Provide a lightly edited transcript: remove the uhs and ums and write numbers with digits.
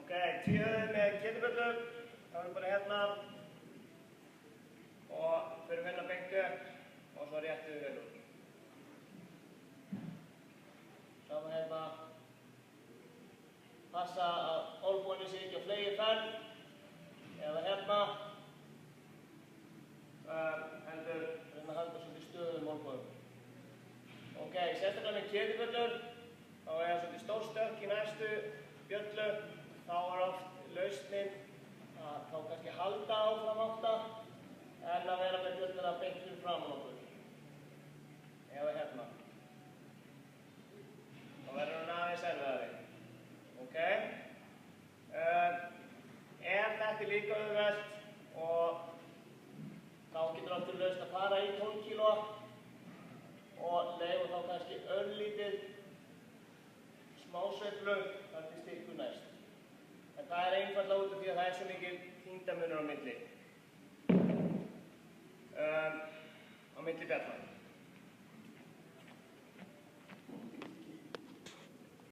Ok, tvíhöfði með ketuböllum. Þá erum við bara hérna og förum hérna beint upp og svo réttum við vel út. Saman hérna. Passa að olnboginn sé ekki á fleygiferð eða hérna. Heldur reyna að halda svolítið stöðum olnboganum. Ok, sérstaklega með ketuböllur, þá er svolítið stór stökk í næstu bjöllu. Þá er oft lausnin að þá kannski halda áfram átta en að vera með bjölluna beint fyrir framan okkur. Eða hérna. Þá verður hún aðeins erfiðari. Ok? Ef þetta er líka auðvelt og þá getur aftur laust að fara í 12 kíló og leyfa þá kannski örlítið smásveiflu þar til styrkur næst. En það er einfaldlega út af því að það er svo mikil þyngdarmunur á milli bjallna.